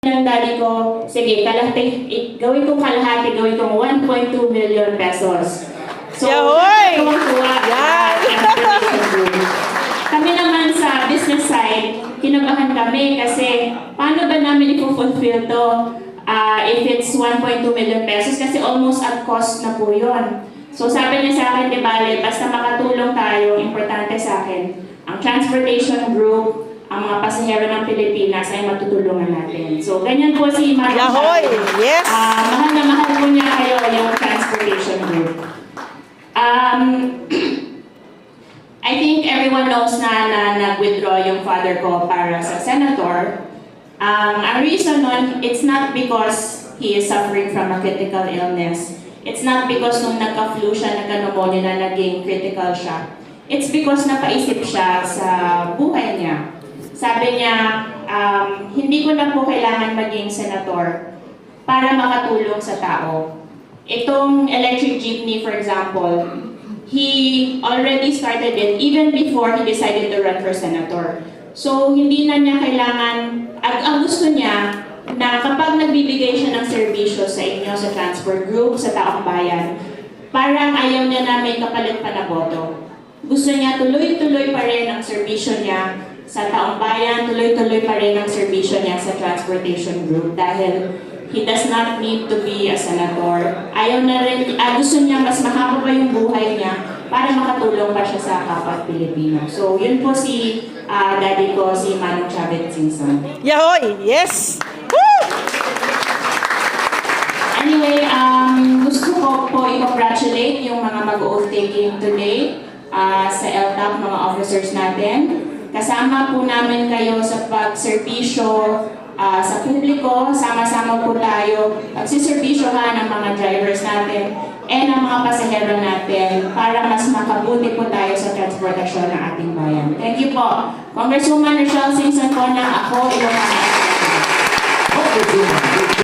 ng daddy ko, sige, kalahati, gawin kong kalahati, gawin kong 1.2 million pesos. So, tuwang-tuwa. Kami naman sa business side, kinabahan kami kasi paano ba namin i-fulfill to if it's 1.2 million pesos kasi almost at cost na po yun. So sabi niya sa akin, di bale, basta makatulong tayo, importante sa akin, ang transportation group, ang mga pasahero ng Pilipinas ay matutulungan natin. So ganyan po si Madam Yahoy! Yes! mahal na mahal po niya kayo yung transportation group. I think everyone knows na nag-withdraw yung father ko para sa senator. Ang reason nun, it's not because he is suffering from a critical illness. It's not because nung nagka-flu siya, nagka-pneumonia na naging critical siya. It's because napaisip siya sa buhay niya. Sabi niya, hindi ko na po kailangan maging senator para makatulong sa tao. Itong electric jeepney, for example, he already started it even before he decided to run for senator. So, hindi na niya kailangan, ang gusto niya, na kapag nagbibigay siya ng serbisyo sa inyo, sa transport group, sa taong bayan, parang ayaw niya na may kapalit pa na boto. Gusto niya tuloy-tuloy pa rin ang serbisyo niya sa taong bayan, tuloy-tuloy pa rin ang serbisyo niya sa transportation group dahil he does not need to be a senator. Ayaw na rin, gusto niya mas mahaba pa yung buhay niya para makatulong pa siya sa kapwa Pilipino. So, yun po si daddy ko, si Manong Chavez Singson. Yahoy! Yes! Woo! Anyway, gusto ko po i-congratulate yung mga mag-oath taking today sa LTAP, mga officers natin. Kasama po namin kayo sa pagserbisyo sa publiko, sama-sama po tayo pagsiservisyohan ng mga drivers natin and ang mga pasahero natin para mas makabuti po tayo sa transportasyon ng ating bayan. Thank you po. Congresswoman Rochelle Singson po na ako,